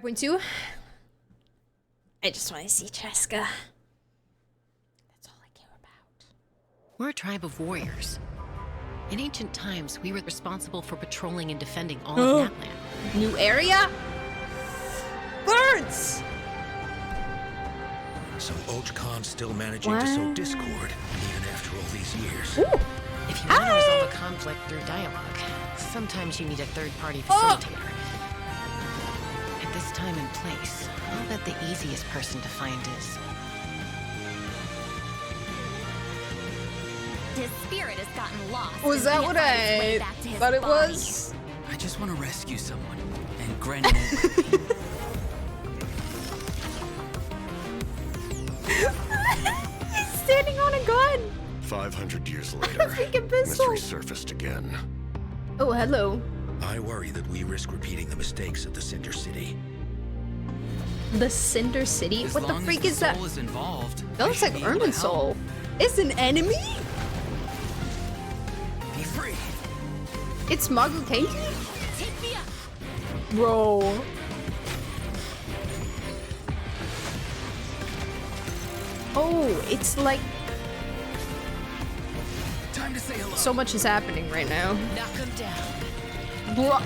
5.2. I just want to see CHASCA. That's all I care about. We're a tribe of warriors. In ancient times, we were responsible for patrolling and defending all of Natlan. New area? Birds! So Ocanatan still managing to sow discord, even after all these years. Ooh. If you want to resolve a conflict through dialogue, sometimes you need a third-party facilitator. At this time and place, I'll bet the easiest person to find is... His spirit has gotten lost. Was that what I thought it was? I just want to rescue someone, and Gren won't let me. He's standing on a gun. 500 years later, freaking pistol. mystery surfaced again. Oh, hello. I worry that we risk repeating the mistakes of the Cinder City. The Cinder City? As What the long freak as is the that? soul is involved, That looks like Ermin Soul. It's an enemy? Be free. It's Magu Kenki? Take me up. Bro. Oh, it's like Time to say hello. so much is happening right now. Knock him down. Bro.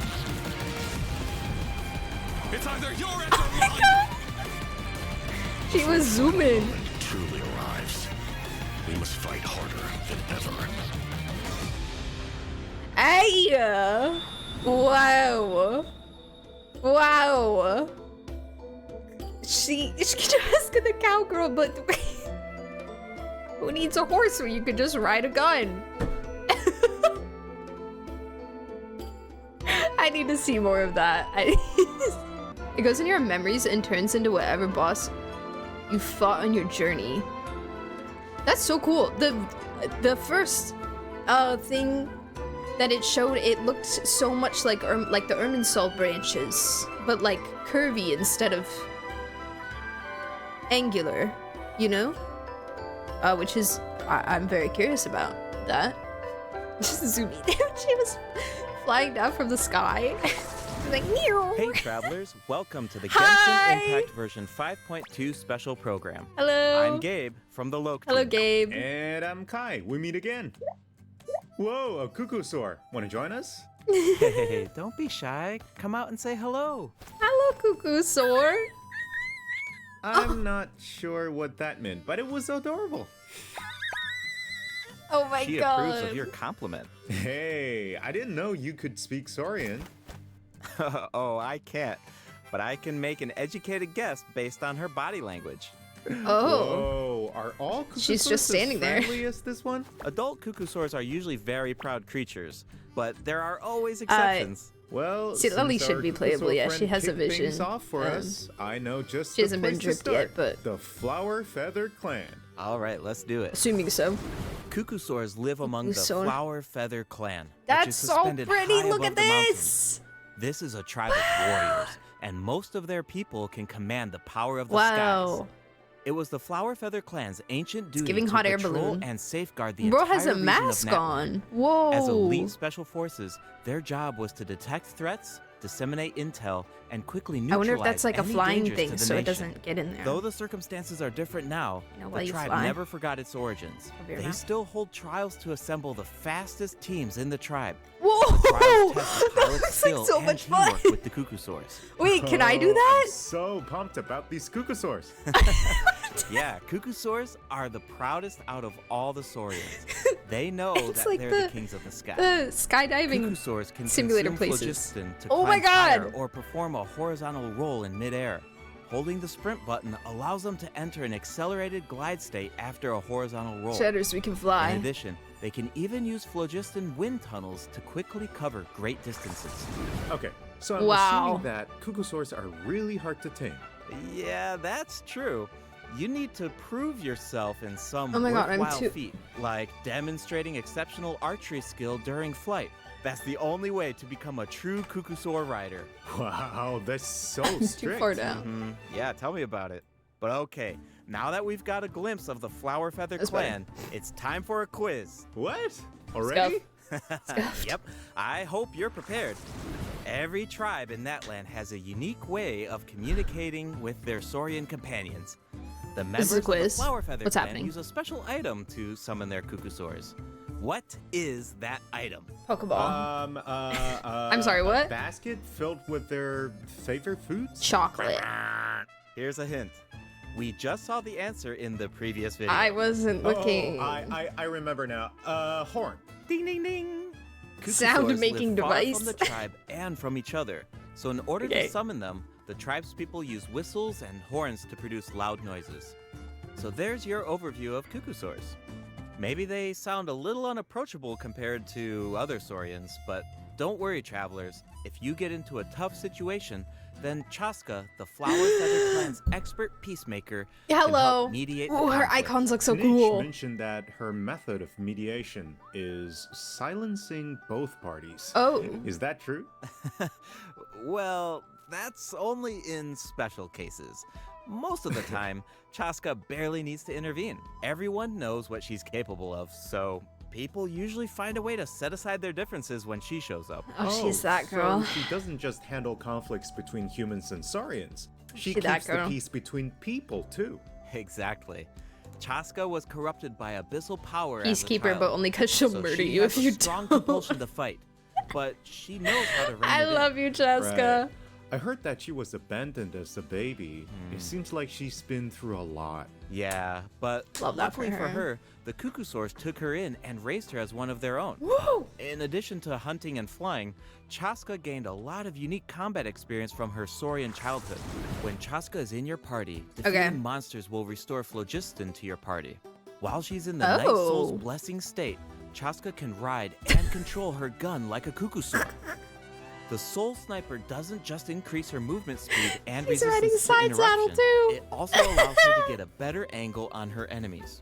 It's either your end or mine. She was zooming. When it truly arrives, we must fight harder than ever. Hey! Wow. Wow. She's asking the cowgirl, but who needs a horse when you could just ride a gun? I need to see more of that. It goes in your memories and turns into whatever boss you fought on your journey. That's so cool. The first thing that it showed, it looked so much like the Irminsul branches, but like curvy instead of angular, you know? Which is, I'm very curious about that. Just zooming down, she was flying down from the sky. Like, meow. Hey travelers, welcome to the Hi. Genshin Impact version 5.2 special program. Hello. I'm Gabe from the Loke Hello, team. Gabe. And I'm Kai. We meet again. Whoa, a cuckoo soar. Want to join us? Hey, don't be shy. Come out and say hello. Hello, Cuckoo Soar. I'm not sure what that meant, but it was adorable. Oh my She god. approves of your compliment. Hey, I didn't know you could speak Saurian. Oh, I can't. But I can make an educated guess based on her body language. Oh. Whoa, are all cuckoo She's just standing there. as friendly as this one? Adult cuckoosaurs are usually very proud creatures, but there are always exceptions. Well, See, Lily since should our be cuckoo playable, soar yeah, she friend has a kicked things vision. off for us. I know just she the hasn't been place to dripped yet, start. but- The Flower Feather Clan. All right, let's do it. Assuming so. Cuckoosaurs live among the Cuckoosaur. Flower Feather Clan, which That's is so suspended pretty. high Look above at the mountains. this. This is a tribe of warriors, and most of their people can command the power of the Wow. skies. It was the Flower Feather Clan's ancient duty giving to hot air patrol balloon. and safeguard the Bro entire has a region of mask Natlan. on. Whoa. As elite special forces, their job was to detect threats, disseminate intel, and quickly I neutralize wonder if that's like a any flying dangers thing to the so it nation. doesn't get in there. Though the circumstances are different now, You know, while the you tribe fly. never forgot its origins. Over your They mouth. still hold trials to assemble the fastest teams in the tribe. Whoa. Trials test the That pilot's looks like skill so and much fun. teamwork with the cuckoosaurs. Wait, can I do Oh, that? I'm so pumped about these cuckoosaurs. Yeah, cuckoosaurs are the proudest out of all the saurians. They know It's that like they're the the- kings of the sky. The skydiving. Cuckoosaurs can simulator consume places. phlogiston to Oh my climb higher God! or perform a horizontal roll in midair. Holding the sprint button allows them to enter an accelerated glide state after a horizontal roll. Shutters, we can fly. In addition, they can even use phlogiston wind tunnels to quickly cover great distances. Okay, so I'm Wow. assuming that cuckoosaurs are really hard to tame. Yeah, that's true. You need to prove yourself in some Oh my God, I'm worthwhile too- feat, like demonstrating exceptional archery skill during flight. That's the only way to become a true cuckoosaur rider. Wow, that's so Too strict. far down. Yeah, tell me about it. But okay, now that we've got a glimpse of the Flower Feather That's Clan, it's time for a quiz. What? Already? Scuff. Yep, I hope you're prepared. Every tribe in that land has a unique way of communicating with their Saurian companions. The members This is a of the quiz. Flower Feather What's clan happening? use a special item to summon their Cucusaurs. What is that item? Pokeball. I'm sorry, what? A basket filled with their favorite foods? Chocolate. Here's a hint. We just saw the answer in the previous video. I wasn't looking. Oh, I remember now. Horn. Ding ding ding. Sound-making live far device. from the tribe and from each other. So in order Okay. to summon them, the tribe's people use whistles and horns to produce loud noises. So there's your overview of Cucusaurs. Maybe they sound a little unapproachable compared to other Saurians, but don't worry, travelers. If you get into a tough situation, then CHASCA, the Flower Feather Clan's expert peacemaker, can Hello. help mediate the Ooh, her conflict. icons look so Niche cool. mentioned that her method of mediation is silencing both parties. Oh. Is that true? Well, that's only in special cases. Most of the time, CHASCA barely needs to intervene. Everyone knows what she's capable of, so people usually find a way to set aside their differences when she shows up. Oh, she's that girl. So she doesn't just handle conflicts between humans and Saurians. She She that keeps the girl. peace between people, too. Exactly. CHASCA was corrupted by abyssal power as a Peacekeeper, child, but only because she'll so murder she you has if a you strong don't. compulsion to fight. But she knows how to rein I it in. love you, Chaska. Right. I heard that she was abandoned as a baby. It seems like she's been through a lot. Yeah, but Love that for luckily for her. her, the Cucusaurs took her in and raised her as one of their own. Woo! In addition to hunting and flying, CHASCA gained a lot of unique combat experience from her Saurian childhood. When CHASCA is in your party, defeating Okay. monsters will restore phlogiston to your party. While she's in the Night Oh. Soul's blessing state, CHASCA can ride and control her gun like a Cucusaur. The Soul Sniper doesn't just increase her movement speed and He's riding resistance to side saddle interruption, too. it also allows her to get a better angle on her enemies.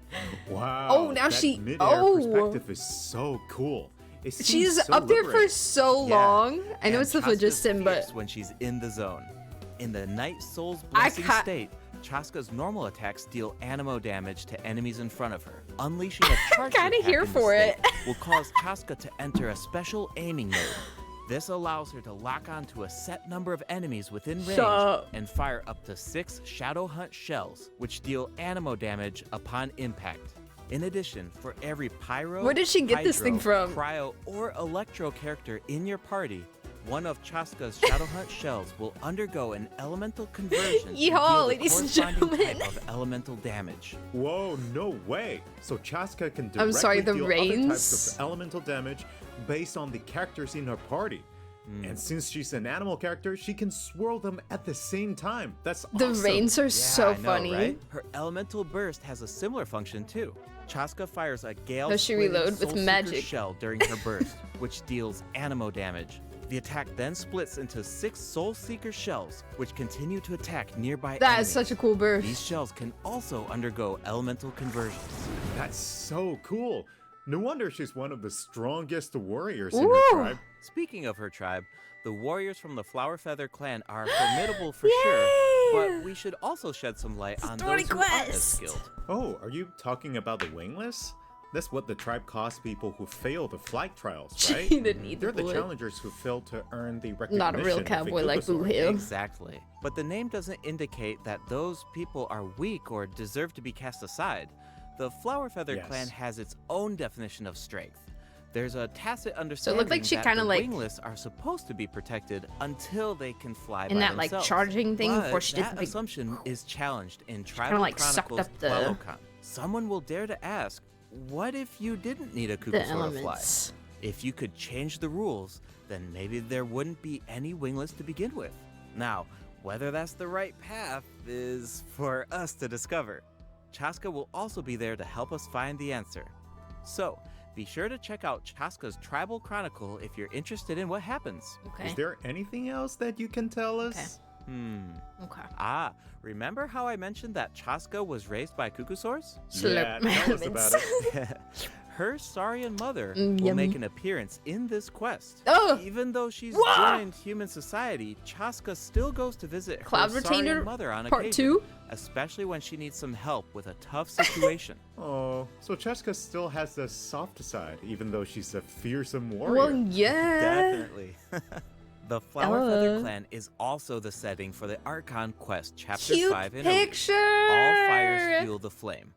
Wow. Oh, now that she- mid-air oh. perspective is so cool. It seems She's so up there for liberating. so Yeah, long. I know and it's the CHASCA's phlogiston, but fierce when she's in the zone. In the Night Soul's I blessing ca- state, CHASCA's normal attacks deal animo damage to enemies in front of her. Unleashing a charge kinda attack here in the for state it. will cause CHASCA to enter a special aiming mode. This allows her to lock onto a set number of enemies within range Shut up. and fire up to 6 Shadow Hunt shells, which deal animo damage upon impact. In addition, for every pyro, Where did she get this thing hydro, from? cryo, or electro character in your party, one of CHASCA's Shadow Hunt shells will undergo an elemental conversion to Yeehaw, deal the ladies and corresponding gentlemen. type of elemental damage. Whoa, no way. So CHASCA can directly I'm sorry, the deal other reins? types of elemental damage based on the characters in her party. And since she's an animal character, she can swirl them at the same time. That's the awesome. reins are so I know, funny. right? Her elemental burst has a similar function too. CHASCA fires a gale Does she splitting reload with Soul Seeker magic? shell during her burst, which deals animo damage. The attack then splits into 6 Soul Seeker shells, which continue to attack nearby That enemies. is such a cool burst. These shells can also undergo elemental conversions. That's so cool. No wonder she's one of the strongest warriors in Ooh. her tribe. Speaking of her tribe, the warriors from the Flower Feather clan are formidable for sure, Yay! but we should also shed some light on Story those who aren't as quest. skilled. Oh, are you talking about the wingless? That's what the tribe calls people who fail the flight trials, right? She didn't need the They're the bullet. challengers who fail to earn the recognition. Not a real of cowboy like Cucusaur. Boo Hill. Exactly. But the name doesn't indicate that those people are weak or deserve to be cast aside. The Flower Feather Yes. clan has its own definition of strength. There's a tacit understanding looked like she that kinda the like- wingless are supposed to be protected until they can fly In by that, like, themselves. charging thing But before she did that the big- assumption is challenged in Tribal like, sucked Chronicles up the- Quelocon. Someone will dare to ask, what if you didn't need a The Cucusaur to fly? elements. If you could change the rules, then maybe there wouldn't be any wingless to begin with. Now, whether that's the right path is for us to discover. CHASCA will also be there to help us find the answer. So, be sure to check out CHASCA's Tribal Chronicle if you're interested in what happens. Okay. Is there anything else that you can tell us? Okay. Ah, remember how I mentioned that CHASCA was raised by Cucusaurs? Yeah, tell us about it. Her Saurian mother Mm, will yummy. make an appearance in this quest. Oh! Even though she's Wah! joined human society, CHASCA still goes to visit Cloud her Retainer Saurian mother on Part occasion, 2? especially when she needs some help with a tough situation. Oh, so CHASCA still has the soft side, even though she's a fearsome warrior. Well, yeah. Definitely. The Flower Feather Duh. Clan is also the setting for the Archon Quest Chapter Cute 5 interlude. picture. All fires fuel the flame.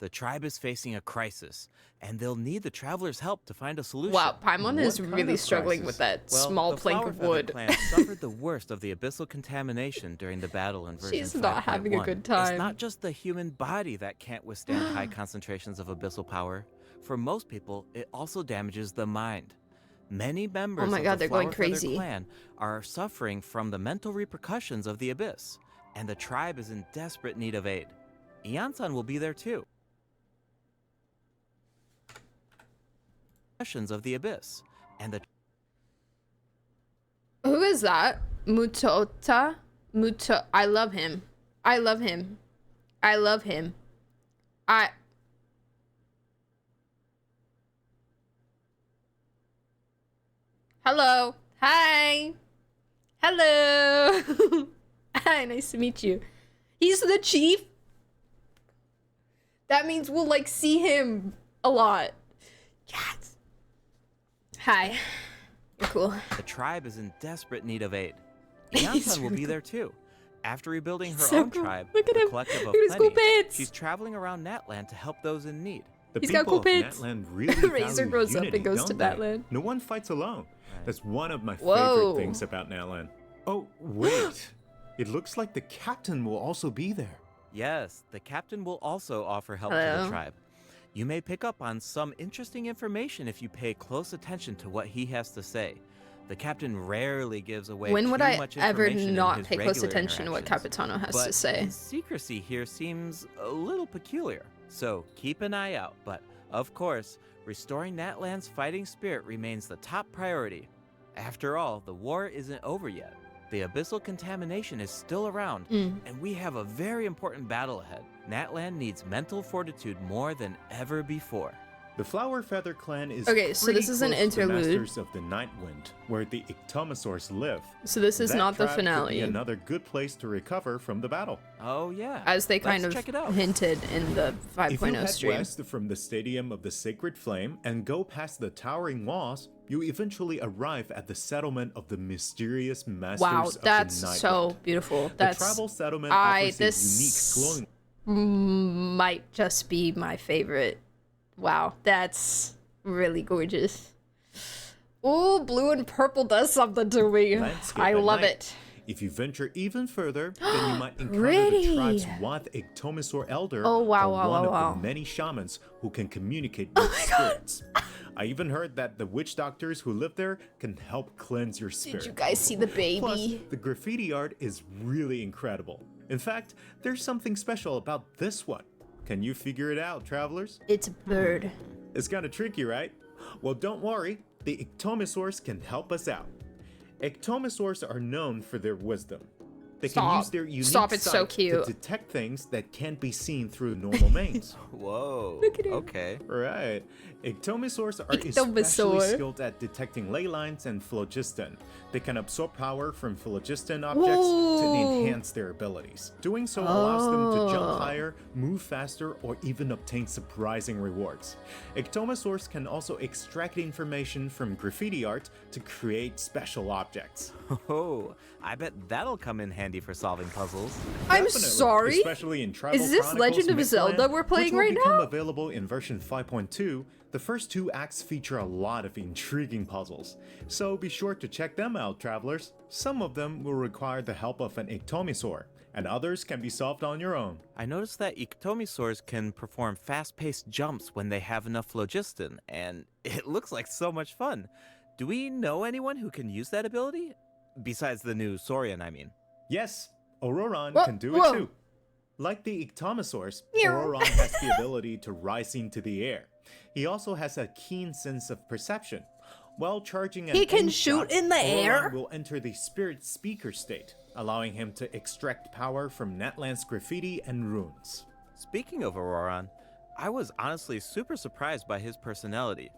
The tribe is facing a crisis, and they'll need the traveler's help to find a solution. Wow, Paimon is What kind really of struggling crisis? with that Well, small the plank Flower of Feather wood. Clan suffered the worst of the abyssal contamination during the battle in version 5.1. She's not having a good time. It's not just the human body that can't withstand high concentrations of abyssal power. For most people, it also damages the mind. Many members Oh my of God, the they're going Flower Feather crazy. Clan are suffering from the mental repercussions of the abyss, and the tribe is in desperate need of aid. Iansan will be there too. Of the abyss, and the Who is that? Mutota? I love him. I love him. I love him. Hello. Hi. Hello. Hi, nice to meet you. He's the chief. That means we'll like see him a lot. Yes. Hi. You're cool. The tribe is in desperate need of aid. He's Iansan will really be there too. After rebuilding her so own cool. tribe, Look at the him. Collective of Look at his cool Plenty, pants. she's traveling around Natland to help those in need. The He's got people cool of pants. Natland really Razor value grows up and unity, goes to don't they? Natland. No one fights alone. That's one of my Whoa. favorite things about Natland. Oh, wait. It looks like the captain will also be there. Yes, the captain will also offer help to Hello. the tribe. You may pick up on some interesting information if you pay close attention to what he has to say. The captain rarely gives away When would too I much ever information in not his pay close regular attention to what interactions. Capitano has But to say? his secrecy here seems a little peculiar, so keep an eye out. But, of course, restoring Natland's fighting spirit remains the top priority. After all, the war isn't over yet. The abyssal contamination is still around, and we have a very important battle ahead. Natland needs mental fortitude more than ever before. The Flower Feather Clan is Okay, so pretty this is an close to the interlude. Masters of the Night Wind, where the Ictomosaurs live. So this is That not the tribe could be finale, another good place to recover from the battle. Oh yeah, as they kind Let's of check it out. hinted in the If you 5.0 head stream. west from the Stadium of the Sacred Flame and go past the towering walls, you eventually arrive at the settlement of the mysterious Masters Wow, of that's the Night so Wind. beautiful. The That's tribal settlement offers this a unique glowing might just be my favorite. Wow, that's really gorgeous. Oh, blue and purple does something to me. landscape I at love night. it. If you venture even further, then you might encounter Pretty. the tribe's Wath Ictomosaur Elder, Oh, wow, or wow, one wow, of wow. the many shamans who can communicate with spirits. I even heard that the witch doctors who live there can help cleanse your spirit. Did you guys see the Plus, baby? the graffiti art is really incredible. In fact, there's something special about this one. Can you figure it out, travelers? It's a bird. It's kind of tricky, right? Well, don't worry. The Ictomosaurs can help us out. Ictomosaurs are known for their wisdom. They can Stop. use their unique Stop, it's so sight cute. to detect things that can't be seen through normal means. Whoa. Look at him. Okay. Right. Ictomosaurs are especially Ictomosaur. skilled at detecting ley lines and phlogiston. They can absorb power from phlogiston objects to Whoa. enhance their abilities. Doing so allows them to Oh. jump higher, move faster, or even obtain surprising rewards. Ictomosaurs can also extract information from graffiti art to create special objects. Oh, I bet that'll come in handy for solving puzzles. I'm Definitely, sorry? Especially in Tribal Is this Chronicles Legend of Mythland, Zelda we're playing which will right become now? available in version 5.2. The first two acts feature a lot of intriguing puzzles, so be sure to check them out, travelers. Some of them will require the help of an Ictomosaur, and others can be solved on your own. I noticed that Ictomosaurs can perform fast-paced jumps when they have enough phlogiston, and it looks like so much fun. Do we know anyone who can use that ability? Besides the new Saurian, I mean. Yes, Aoron Whoa, can do whoa. it too. Like the Ictomosaurs, Meow. Aoron has the ability to rise into the air. He also has a keen sense of perception. While charging an He can aim shoot shot, in the Aoron air? will enter the spirit speaker state, allowing him to extract power from Natland's graffiti and runes. Speaking of Aoron, I was honestly super surprised by his personality.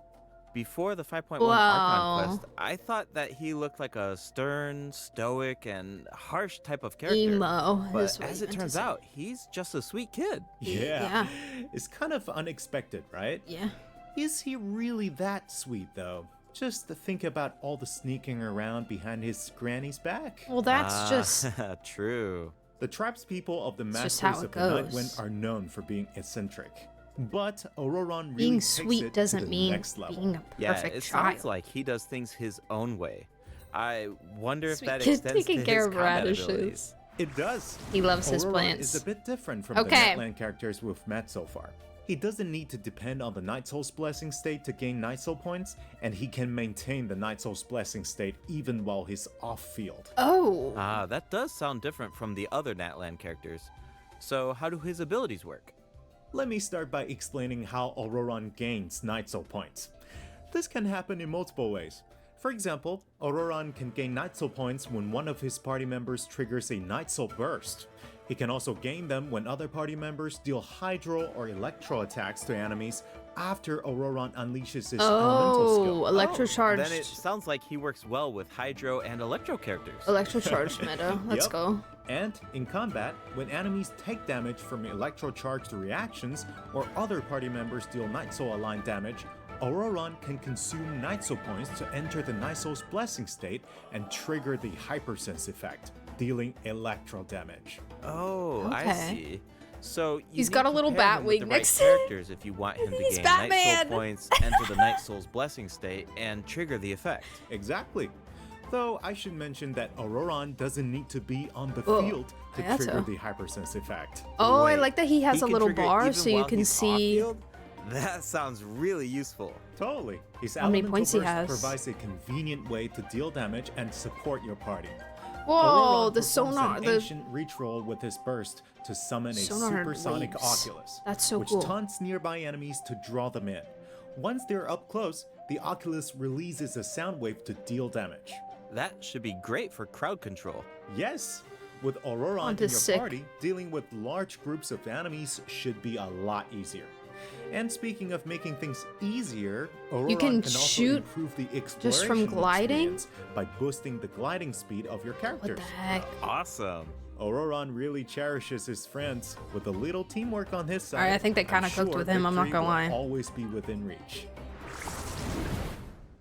Before the 5.1 Wow. Archon quest, I thought that he looked like a stern, stoic, and harsh type of character. Emo. But is what as he it meant to turns say. out, he's just a sweet kid. Yeah. It's kind of unexpected, right? Yeah. Is he really that sweet, though? Just think about all the sneaking around behind his granny's back. Well, that's just true. The tribespeople of the just how Masters it of the Night goes. Wind are known for being eccentric. But Aoron really being takes sweet it doesn't to the mean next level. being a Yeah, perfect it child. sounds like he does things his own way. I wonder if Sweet that kid extends to taking his care of combat radishes. abilities. It does. He loves his Aoron plants. is a bit different from Okay. the Netland characters we've met so far. He doesn't need to depend on the Night Soul's Blessing state to gain Night Soul points, and he can maintain the Night Soul's Blessing state even while he's off-field. Oh. Ah, that does sound different from the other Natland characters. So how do his abilities work? Let me start by explaining how Aoron gains Night Soul points. This can happen in multiple ways. For example, Aoron can gain Night Soul points when one of his party members triggers a Night Soul burst. He can also gain them when other party members deal Hydro or Electro attacks to enemies after Aoron unleashes his elemental skill. Electrocharged. Then it sounds like he works well with Hydro and Electro characters. Electrocharged meta. Let's Yep. go. And in combat, when enemies take damage from electro-charged reactions or other party members deal Night Soul aligned damage, Aoron can consume Night Soul points to enter the Night Soul's Blessing state and trigger the Hypersense effect, dealing electro damage. Oh, I Okay. see. So you He's need got a to little pair him bat with wing the next right to him. characters if you want him to He's gain Night Batman. Soul points, enter the Night Soul's Blessing state, and trigger the effect. Exactly. Though I should mention that Aoron doesn't need to be on the Oh, field to yeah, trigger so. the Hypersense effect. Oh, I Wait, like that he has a can little trigger bar even so you while can he's see. off-field? That sounds really useful. Totally. His How many elemental points he burst has. provides a convenient way to deal damage and support your party. Whoa, Aoron the performs sonar. an The ancient reach roll with his burst to summon a Sonar supersonic waves. Oculus, That's so which cool. taunts nearby enemies to draw them in. Once they're up close, the Oculus releases a sound wave to deal damage. That should be great for crowd control. Yes, with Aoron in Hunt your is sick. party, dealing with large groups of enemies should be a lot easier. And speaking of making things easier, Aoron can also shoot improve the exploration just from gliding? experience by boosting the gliding speed of your what characters. the heck? Awesome. Aoron really cherishes his friends. With a little teamwork on his side, Alright, I think they I'm kinda cooked sure with him, I'm not victory gonna lie. will always be within reach.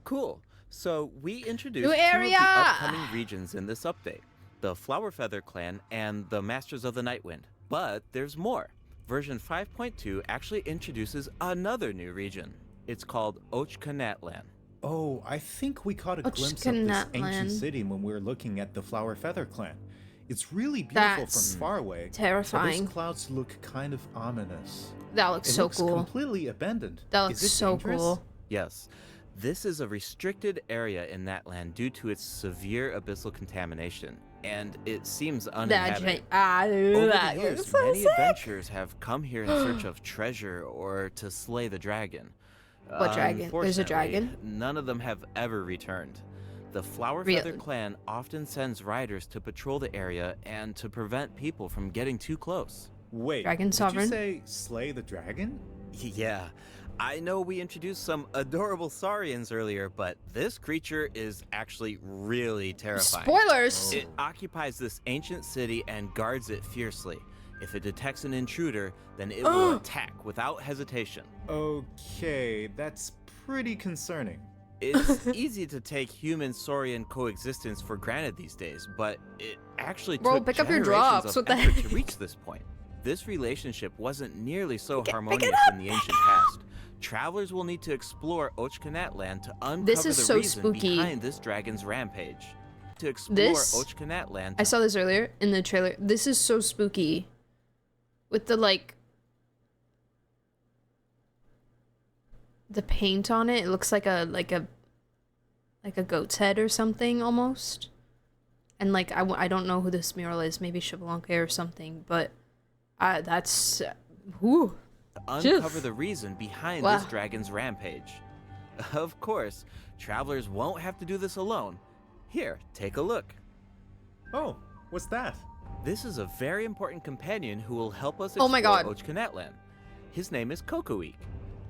Cool. So we introduced New two area! of the upcoming regions in this update. The Flower Feather Clan and the Masters of the Nightwind. But there's more. Version 5.2 actually introduces another new region. It's called Ocanatan. Oh, I think we caught a glimpse of this Ocanatan. ancient city when we were looking at the Flower Feather Clan. It's really beautiful That's from far away. But terrifying. those clouds look kind of ominous. That looks It so looks cool. completely abandoned. That Is looks it so dangerous? cool. Yes, this is a restricted area in that land due to its severe abyssal contamination, and it seems uninhabited. Over That the years, looks so many sick. adventurers have come here in search of treasure or to slay the dragon. What dragon? There's a dragon? Unfortunately, none of them have ever returned. The Flower Really? Feather Clan often sends riders to patrol the area and to prevent people from getting too close. Wait, Dragon did Sovereign? you say slay the dragon? Yeah, I know we introduced some adorable Saurians earlier, but this creature is actually really terrifying. Spoilers! It occupies this ancient city and guards it fiercely. If it detects an intruder, then it will attack without hesitation. Okay, that's pretty concerning. It's easy to take human-saurian coexistence for granted these days, but it actually Bro, took pick up your generations drops, of what the effort to heck? reach this point. This relationship wasn't nearly so Pick it harmonious up! in the ancient past. Travelers will need to explore Ocanatan to uncover This is the so reason spooky. behind this dragon's rampage. To explore This- Ocanatan, I saw this earlier in the trailer. This is so spooky. With the the paint on it, it looks like a goat's head or something almost. And I don't know who this mural is, maybe Xbalanque or something, but that's whew. uncover the reason behind Wow. this dragon's rampage. Of course, travelers won't have to do this alone. Here, take a look. Oh, what's that? This is a very important companion who will help us Oh explore my God. Ocanatan. His name is Kokoweek.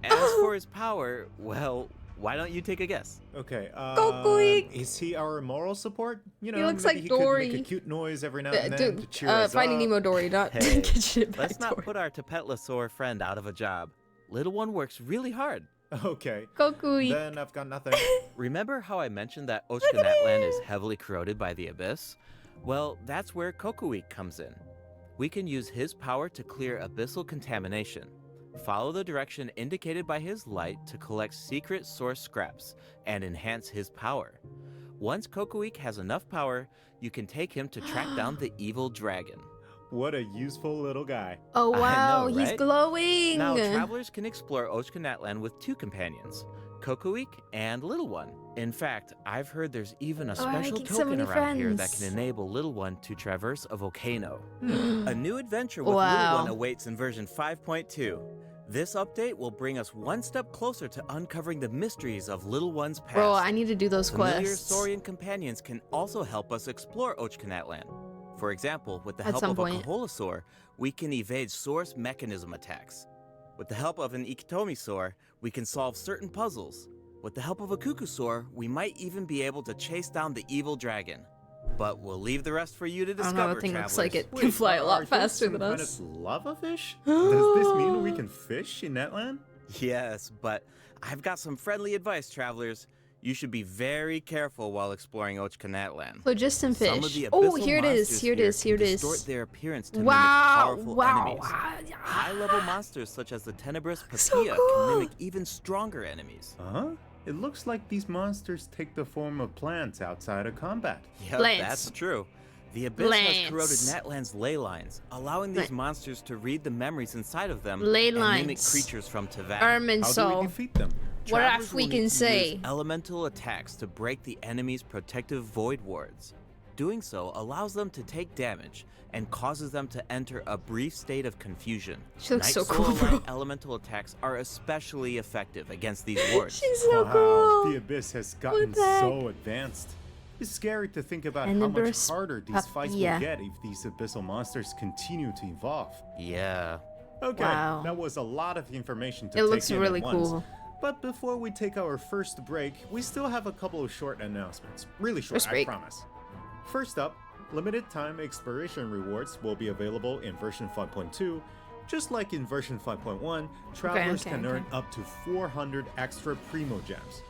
As for his power, well, why don't you take a guess? Okay, Kokoweek. is he our moral support? You know, He looks maybe like he could Dory. make a cute noise every now and then to Dude, cheer us Finding up. Nemo Dory, not Hey, get shit back Let's not Dory. put our Tapetlosaur friend out of a job. Little one works really hard. Okay, Kokui. then I've got nothing. Remember how I mentioned that Ocanatan is heavily corroded by the abyss? Well, that's where Kokuik comes in. We can use his power to clear abyssal contamination. Follow the direction indicated by his light to collect secret source scraps and enhance his power. Once Kokuik has enough power, you can take him to track down the evil dragon. What a useful little guy. Oh I wow, know, he's right? glowing. Now, travelers can explore Ocanatan with 2 companions, Kokuik and Little One. In fact, I've heard there's even a Oh, I special get so token many around here that friends. can enable Little One to traverse a volcano. A new adventure with Wow. Little One awaits in version 5.2. This update will bring us one step closer to uncovering the mysteries of Little One's past. Bro, I need to do those Familiar quests. Saurian companions can also help us explore Ocanatan. For example, with the At help some of point. a Kaholasaur, we can evade source mechanism attacks. With the help of an Ikitomisaur, we can solve certain puzzles. With the help of a Kukusaur, we might even be able to chase down the evil dragon. But we'll leave the rest for you to I don't discover, know, that thing looks like travelers. it can fly a are lot those faster some than kind us. of lava fish? Does this mean we can fish in Netland? Yes, but I've got some friendly advice, travelers. You should be very careful while exploring Ocanatan. Phlogiston Some of fish. the Oh, abyssal here it is. monsters Here it is. can Here it is. distort their appearance to Wow. mimic powerful Wow. enemies. High-level monsters such as the tenebrous Papia So can cool. mimic even stronger enemies. Huh? It looks like these monsters take the form of plants outside of combat. Yep, Lance. that's true. The abyss has corroded Lance. Natlan's ley lines, allowing these Lan- monsters to read the memories inside of them Ley and mimic lines. creatures from Teyvat. How do we Arminso. defeat them? What Travelers if will we need can to use say? elemental attacks to break the enemy's protective void wards. Doing so allows them to take damage and causes them to enter a brief state of confusion. She looks so Night cool, Soul bro. elemental attacks are especially effective against these wards. She's so Wow, cool. the abyss has gotten the heck? so advanced. It's scary to think about And how the much burst harder these fights will Papia. get if these abyssal monsters continue to evolve. Yeah. Okay, Wow. that was a lot of information to It take looks in really at once. cool. But before we take our first break, we still have a couple of short announcements. Really short, First I break. promise. First up, limited time exploration rewards will be available in version 5.2. Just like in version 5.1, travelers can earn up to 400 extra Primo Gems.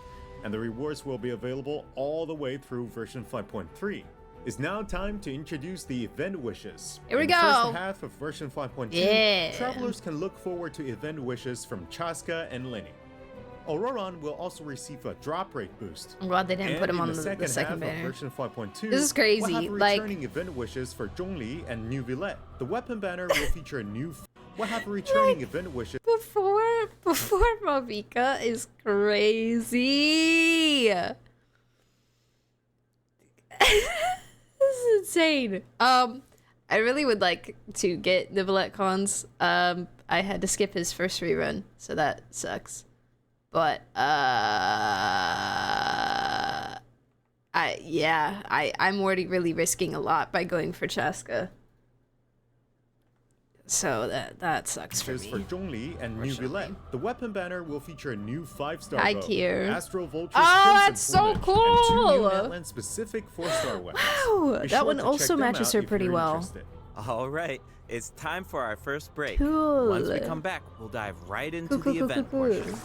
And the rewards will be available all the way through version 5.3. It's now time to introduce the event wishes. Here we In the go. first half of version 5.2, Yeah. travelers can look forward to event wishes from CHASCA and Lenny. Aoron will also receive a drop rate boost. I'm glad they didn't And put him in on the the second second half of banner. version 5.2, This is crazy, we'll have like- returning event wishes for Zhongli and New Villette. The weapon banner will feature a new. We'll have returning event wishes. Before Malvika is crazy. This is insane. I really would like to get Nivelette cons. I had to skip his first rerun, so that sucks. But I'm already really risking a lot by going for CHASCA. So that sucks for Is for me. Zhongli and New Villette. The weapon banner will feature a new 5-star High bow, tier. Astral Vulture's Oh, Crimson that's so Plumage, and 2 new cool! Netland-specific 4-star weapons. Wow, Be that sure one to also check them matches out her if pretty you're well. interested. All right, it's time for our first break. Cool. Once we come back, we'll dive right into Cool, the cool, event cool, cool. portion.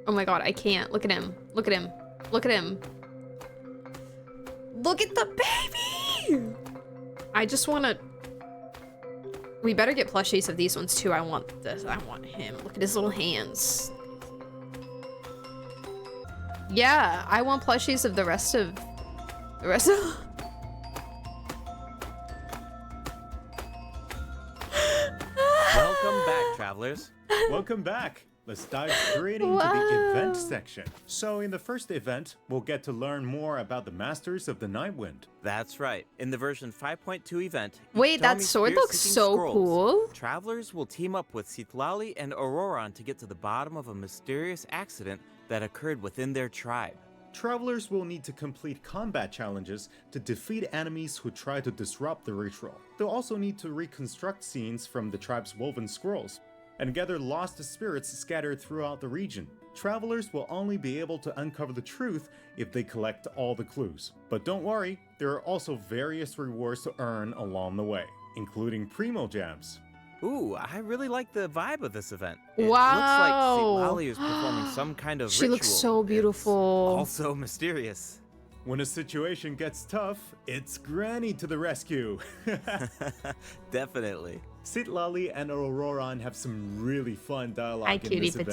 Oh my god, I can't. Look at him. Look at him. Look at him. Look at the baby! I just want to... We better get plushies of these ones too. I want this. I want him. Look at his little hands. Yeah, I want plushies of the rest of... Welcome back, travelers. Welcome back. Let's dive straight into the event section. So in the first event, we'll get to learn more about the Masters of the Nightwind. That's right. In the version 5.2 event, Wait, that Ikitomi sword looks Spear-Seeking so Scrolls, cool. Travelers will team up with Citlali and Aoron to get to the bottom of a mysterious accident that occurred within their tribe. Travelers will need to complete combat challenges to defeat enemies who try to disrupt the ritual. They'll also need to reconstruct scenes from the tribe's woven scrolls and gather lost spirits scattered throughout the region. Travelers will only be able to uncover the truth if they collect all the clues. But don't worry, there are also various rewards to earn along the way, including Primo Gems. Ooh, I really like the vibe of this event. It Wow. looks like Citlali is performing some kind of She ritual. looks so It's beautiful. also mysterious. When a situation gets tough, it's Granny to the rescue. Definitely. Citlali and Aoron have some really fun dialogue Hi, in cutie this event.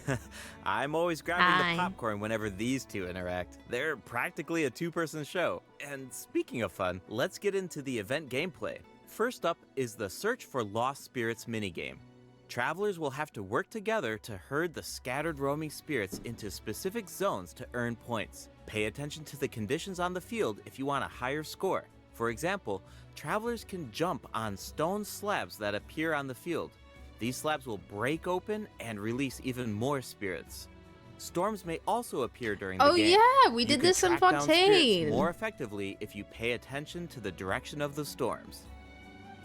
patootie. I'm always grabbing Hi. the popcorn whenever these two interact. They're practically a two-person show. And speaking of fun, let's get into the event gameplay. First up is the Search for Lost Spirits minigame. Travelers will have to work together to herd the scattered roaming spirits into specific zones to earn points. Pay attention to the conditions on the field if you want a higher score. For example, travelers can jump on stone slabs that appear on the field. These slabs will break open and release even more spirits. Storms may also appear during the Oh game. yeah, we You did can this in track down spirits Fontaine. more effectively if you pay attention to the direction of the storms.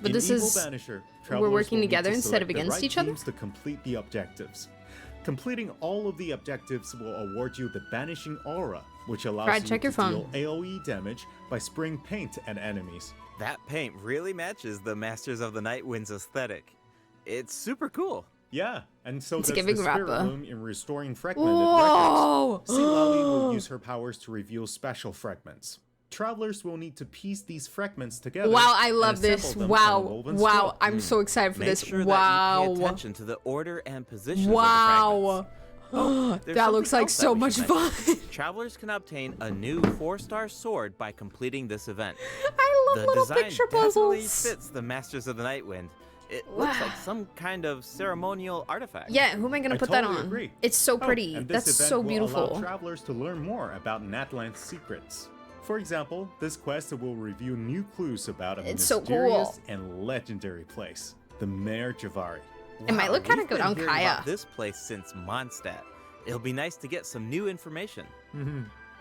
But In this Evil is Banisher, we're travelers working will need together to instead select of the against right each other? teams to complete the objectives. Completing all of the objectives will award you the Banishing Aura, which allows Brad, you check to your phone. deal AoE damage by spraying paint at enemies. That paint really matches the Masters of the Nightwind's aesthetic. It's super cool. Yeah, and so It's does giving the Spirit Rappa. Room in restoring fragmented Whoa! records. Citlali will use her powers to reveal special fragments. Travelers will need to piece these fragments together. Wow, I and love this. assemble them Wow, on a woven wow, scroll. I'm so excited for Make this. sure that you Wow. pay attention to the order and position Wow. of the fragments. There's That looks something like else so we much should fun. mention. Travelers can obtain a new 4-star sword by completing this event. I love The little design picture definitely puzzles. fits the Masters of the Nightwind. It looks like some kind of ceremonial artifact. Yeah, who am I gonna I put totally that on? agree. It's so Oh, pretty. and this That's event so will beautiful. allow travelers to learn more about Natlan's secrets. For example, this quest will review new clues about a It's so mysterious cool. and legendary place, the Mare Javari. It might look kinda we've good been on hearing Kaya. about this place since Mondstadt. It'll be nice to get some new information.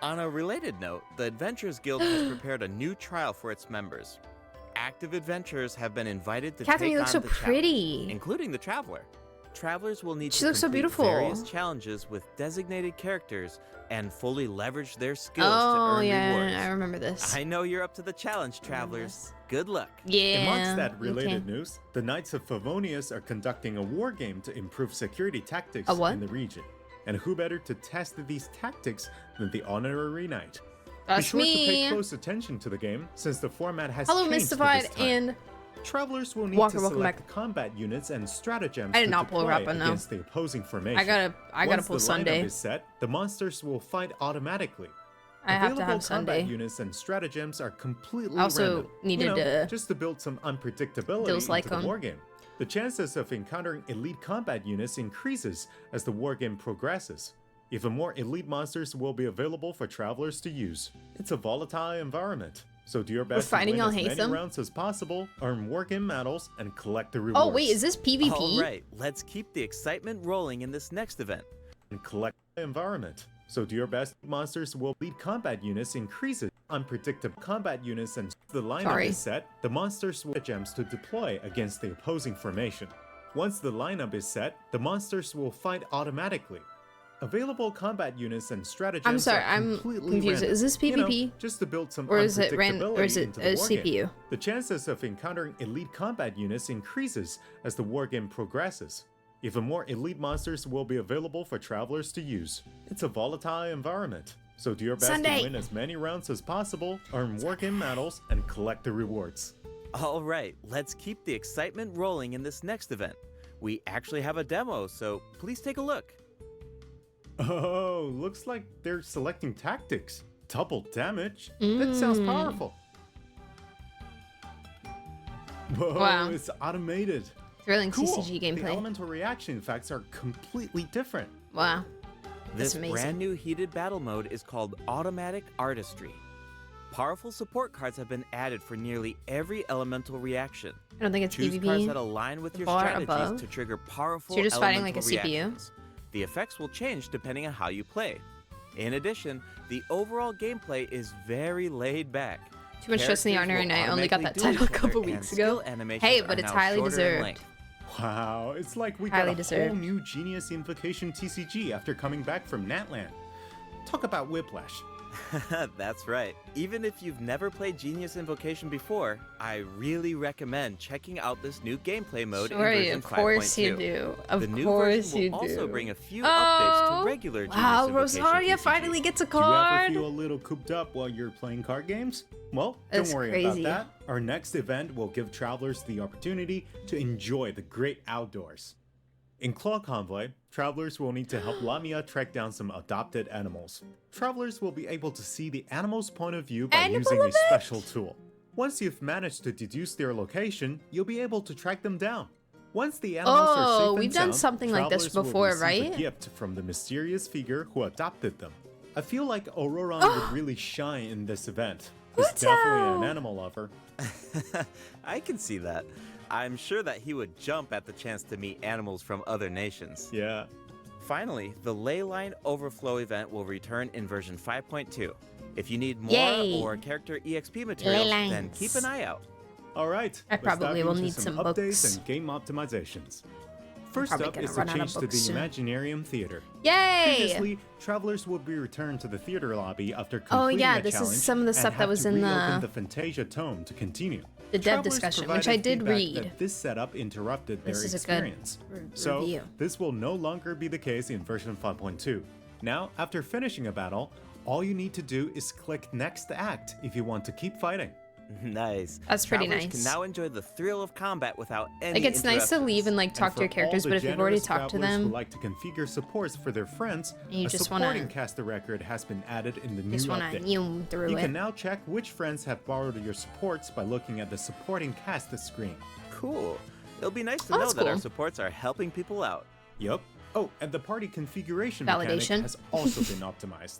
On a related note, the Adventurers Guild has prepared a new trial for its members. Active adventurers have been invited to Catherine, take you look on so the challenge, pretty. including the Traveler. Travelers will need She to looks so complete beautiful. various challenges with designated characters and fully leverage their skills Oh to earn yeah, rewards. I remember this. I know you're up to the challenge, Travelers. Good luck. Yeah. Amongst that related okay. news, the Knights of Favonius are conducting a war game to improve security tactics A what? in the region. And who better to test these tactics than the Honorary Night? That's Be sure to pay me. close attention to the game, since the format has Hello, changed for Mystified this time. and Travelers will need Walker, to welcome select back. combat units and stratagems I did to not pull deploy Rappa, no. against the opposing formation. I gotta Once pull the Sunday. lineup is set, the monsters will fight automatically. I have to Available have combat Sunday. units and stratagems are completely I also random. needed to just to build some unpredictability Feels like into the 'em. wargame. The chances of encountering elite combat units increases as the wargame progresses. Even more elite monsters will be available for travelers to use. It's a volatile environment, so do your best to fighting win on as many Haytham? rounds as possible, earn wargame medals, and collect the rewards. Oh wait, is this PvP? All right, let's keep the excitement rolling in this next event. And collect the environment. So do your best. Monsters will lead combat units increases. Unpredictable combat units and the lineup Sorry. is set, the monsters will get gems to deploy against the opposing formation. Once the lineup is set, the monsters will fight automatically. Available combat units and stratagems I'm sorry, are I'm completely confused. random. is this You know, PvP? just to build some Or is it unpredictability into the a wargame. CPU? The chances of encountering elite combat units increases as the wargame progresses. Even more elite monsters will be available for travelers to use. It's a volatile environment, so do your best Sunday. to win as many rounds as possible, earn wargame medals, and collect the rewards. All right, let's keep the excitement rolling in this next event. We actually have a demo, so please take a look. Oh, looks like they're selecting tactics. Double damage? That sounds powerful. Whoa, Wow. it's automated. Thrilling Cool. CCG The gameplay. elemental reaction effects are completely different. Wow. This That's amazing. brand new heated battle mode is called Automatic Artistry. Powerful support cards have been added for nearly every elemental reaction. I don't think it's Choose cards that PvP. align with your bar strategies above. to trigger powerful So you're just fighting like a elemental CPU? reactions. The effects will change depending on how you play. In addition, the overall gameplay is very laid back. Too much stress in the Characters Honorary will Night. I only got that automatically title a duel each couple other, weeks and ago. skill animations Hey, are but it's now highly shorter in deserved. length. Wow, it's like we Highly got a deserved. whole new Genius Invocation TCG after coming back from Natlan. Talk about whiplash. That's right. Even if you've never played Genius Invocation before, I really recommend checking out this new gameplay mode in version 5.2. Of course you do. The new version will also bring a few updates to regular Genius wow, Invocation Rosaria TCG. finally gets a Do you ever card. feel a little cooped up while you're playing card games? Well, That's don't worry crazy. about that. Our next event will give travelers the opportunity to enjoy the great outdoors. In Claw Convoy, travelers will need to help Lamia track down some adopted animals. Travelers will be able to see the animal's point of view by Animal using a event? special tool. Once you've managed to deduce their location, you'll be able to track them down. Once the animals are safe and we've done sound, something like this travelers will before, receive right? a gift from the mysterious figure who adopted them. I feel like Aoron would really shine in this event. He's definitely an animal lover. I can see that. I'm sure that he would jump at the chance to meet animals from other nations. Yeah. Finally, the Leyline Overflow event will return in version 5.2. If you need more Yay. or character EXP materials, Ley then lines. keep an eye out. All right. I let's probably dive will into need some books. updates and game optimizations. First probably up gonna is the run out of change to the books soon. Imaginarium Theater. Yay! Previously, travelers would be returned to the theater lobby after Oh, completing yeah, a this is challenge some of the and stuff that have was to in reopen the- Fantasia tome to continue. The dev Travelers discussion, which I provided did feedback read. that this setup interrupted This their is a good experience. So, review. this will no longer be the case in version 5.2. Now, after finishing a battle, all you need to do is click Next Act if you want to keep fighting. Nice. That's pretty Travelers nice. can now enjoy the thrill of combat without any Like, it's nice to leave and, like, And talk to your for characters, all but the if you've already generous talked to travelers them, who like to configure supports for their friends, and you a just supporting wanna- caster record has been added in the new just want to update. zoom through You it. can now check which friends have borrowed your supports by looking at the supporting cast screen. Cool. It'll be nice to Oh, know that's that our cool. supports are helping people out. Yup. Oh, and the party configuration mechanic Validation. has also been optimized.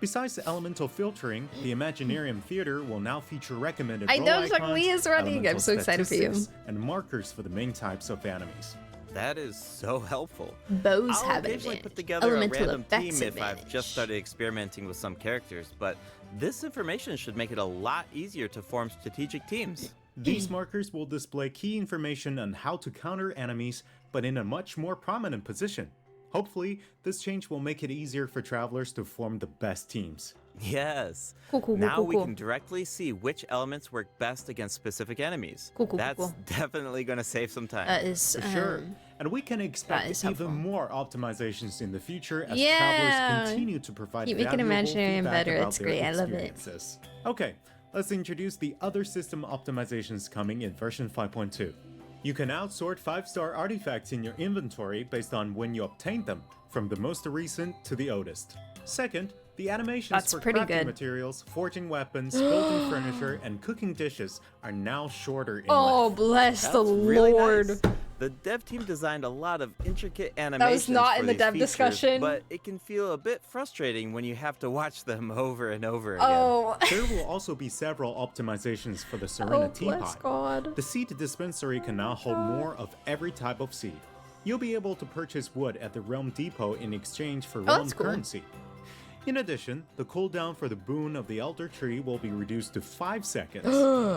Besides the elemental filtering, the Imaginarium Theater will now feature recommended I role know icons, Jacqueline is running. I'm elemental so excited for you. statistics, and markers for the main types of enemies. That is so helpful. Bows I'll have an occasionally advantage. put together Elemental a random effects team if I've advantage. just started experimenting with some characters, but this information should make it a lot easier to form strategic teams. These markers will display key information on how to counter enemies, but in a much more prominent position. Hopefully, this change will make it easier for travelers to form the best teams. Yes. Cool, Now we cool. can directly see which elements work best against specific enemies. Cool, That's definitely going to save some time. That is, For sure. And we can that expect is even helpful. more optimizations in the future as Yeah. travelers continue to provide Keep making valuable Imaginarium feedback better. about It's their great. I love it. experiences. Okay, let's introduce the other system optimizations coming in version 5.2. You can now sort 5-star artifacts in your inventory based on when you obtained them, from the most recent to the oldest. Second, the animations That's for pretty crafting good. materials, forging weapons, building furniture, and cooking dishes are now shorter in Oh, length. bless That's the really Lord. nice. The dev team designed a lot of intricate animations not for in the these dev features, discussion. but it can feel a bit frustrating when you have to watch them over and over again. Oh, There will also be several optimizations for the oh, Serena bless teapot. God. The seed dispensary can now hold more of every type of seed. You'll be able to purchase wood at the Realm Depot in exchange for Realm that's cool. currency. In addition, the cooldown for the boon of the Elder Tree will be reduced to 5 seconds.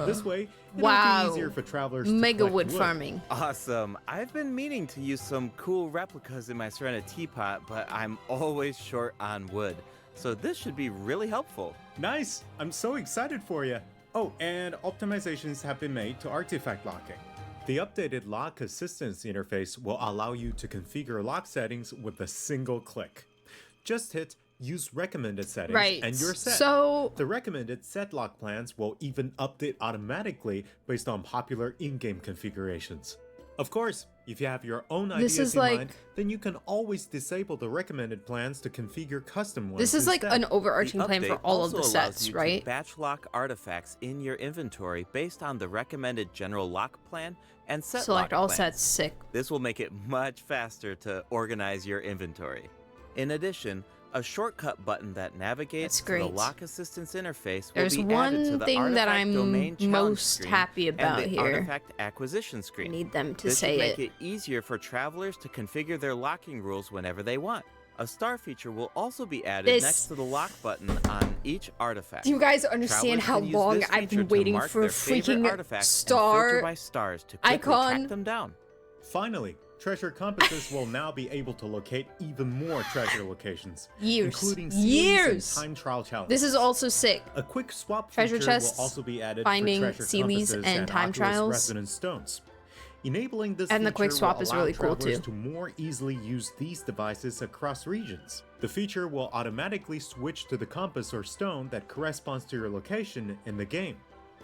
This way, it'll Wow. be easier for travelers to Mega collect wood farming. Awesome. I've been meaning to use some cool replicas in my Serena teapot, but I'm always short on wood. So this should be really helpful. Nice! I'm so excited for you! Oh, and optimizations have been made to artifact locking. The updated lock assistance interface will allow you to configure lock settings with a single click. Just hit Use Recommended Settings Right. and you're set. So, The recommended set lock plans will even update automatically based on popular in-game configurations. Of course, if you have your own This ideas is in like- mind, then you can always disable the recommended plans to configure custom ones this is like instead. an overarching plan for update all of also the allows sets, you to right? batch lock artifacts in your inventory based on the recommended general lock plan and set Select lock all plans. sets, sick. This will make it much faster to organize your inventory. In addition, a shortcut button that navigates That's to the great. lock assistance interface will There's be added to one the thing that Artifact I'm Domain Challenge most screen happy about and the here. Artifact Acquisition I screen. need them to This say should make it. it easier for travelers to configure their locking rules whenever they want. A star feature will also be added This- next to the lock button on each artifact. Do you guys understand Travelers how can use long this I've feature been to waiting mark for a their favorite freaking artifacts and star filter by stars to quickly icon? track them down. Finally, Treasure compasses will now be able to locate even more treasure locations, Years. including Years. series and time trial challenges. This is also sick. A quick swap Treasure feature chests, will also be added finding for treasure series compasses and time Oculus trials. resonance stones. Enabling this And the feature quick swap will is allow really cool, travelers too. to more easily use these devices across regions. The feature will automatically switch to the compass or stone that corresponds to your location in the game.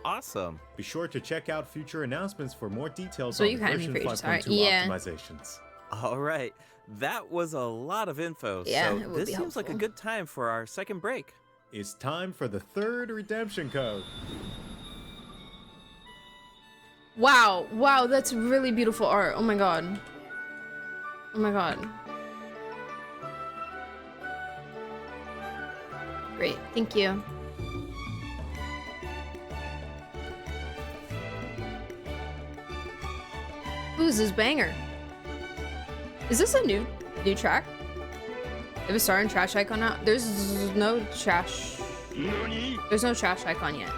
Awesome. Be sure to check out future announcements for more details So on you the kinda version mean for each 5.2 side. Yeah. optimizations. All right. That was a lot of info. Yeah, so it would this be seems like a helpful. good time for our second break. It's time for the third redemption code. Wow, wow, that's really beautiful art. Oh my god. Oh my god. Great, thank you. Who's this banger? Is this a new track? If a star and trash icon now? There's no trash. There's no trash icon yet.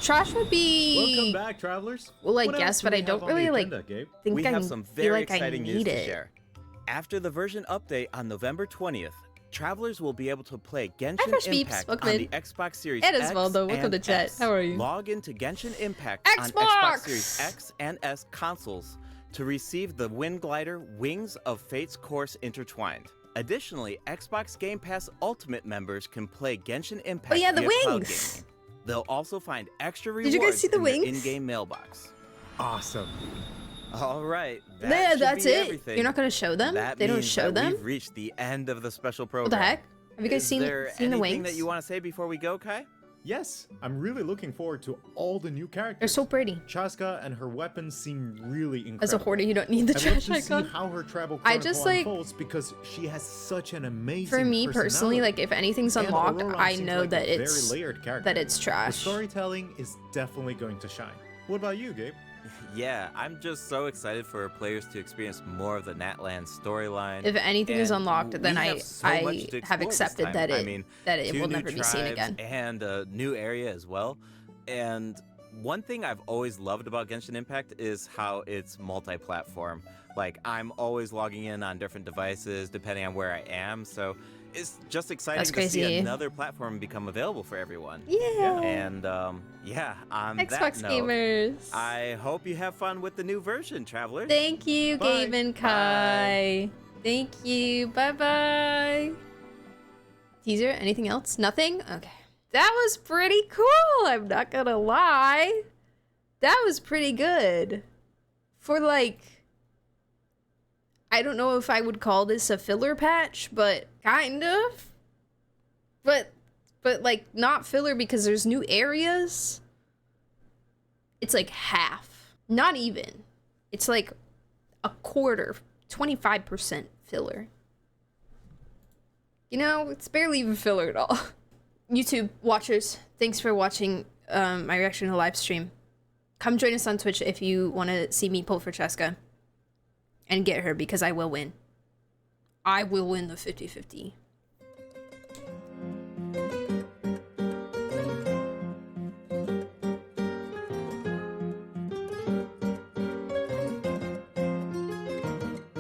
Trash would be. Welcome back, travelers. Well, I What else guess, do but we I don't have on the really, like, agenda, Gabe? think We I have some feel very like I exciting news need to it. share. After the version update on November 20th, travelers will be able to play Hi, Genshin Fresh Peeps. Impact Welcome on in. the Xbox Series Ed X as well, though. Welcome and to chat. S. How are you? Log into Genshin Impact on Xbox! Xbox Series X and S consoles to receive the Wind Glider Wings of Fate's Course Intertwined. Additionally, Xbox Game Pass Ultimate members can play Genshin Impact yeah, the via cloud wings! gaming. They'll also find extra Did rewards you guys see the in their wings? in-game mailbox. Awesome. All right, that Yeah, should that's be it. everything. You're not gonna show them? That They don't means show that them? We've reached the end of the special program. What the heck? Have you guys Is seen there the anything wings? that you want to say before we go, Kai? Yes, I'm really looking forward to all the new characters. They're so pretty. CHASCA and her weapons seem really incredible. As a hoarder, you don't need the I'd love trash to see icon. how her travel I just, chronicle like- unfolds because she has such an amazing For me personally, personality. like if anything's And unlocked, Aoron I seems know like that a it's very layered character. that it's The trash. storytelling is definitely going to shine. What about you, Gabe? Yeah, I'm just so excited for players to experience more of the Natlan storyline. If anything is and unlocked, then we I have so much to have explore this accepted time. that I it mean, that it 2 will new never be seen tribes again. and a new area as well. And one thing I've always loved about Genshin Impact is how it's multi-platform. Like, I'm always logging in on different devices depending on where I am, so it's just exciting That's to see crazy. another platform become available for everyone. Yeah. And yeah, on that Xbox note, gamers. I hope you have fun with the new version, travelers. Thank you, Bye. Gabe and Kai. Thank you. Bye bye. Teaser? Anything else? Nothing? Okay. That was pretty cool. I'm not gonna lie. That was pretty good. For like, I don't know if I would call this a filler patch, but kind of. But like not filler because there's new areas. It's like half. Not even. It's like a quarter, 25% filler. You know, it's barely even filler at all. YouTube watchers, thanks for watching my reaction to the live stream. Come join us on Twitch if you want to see me pull for CHASCA. And get her, because I will win. I will win the 50-50.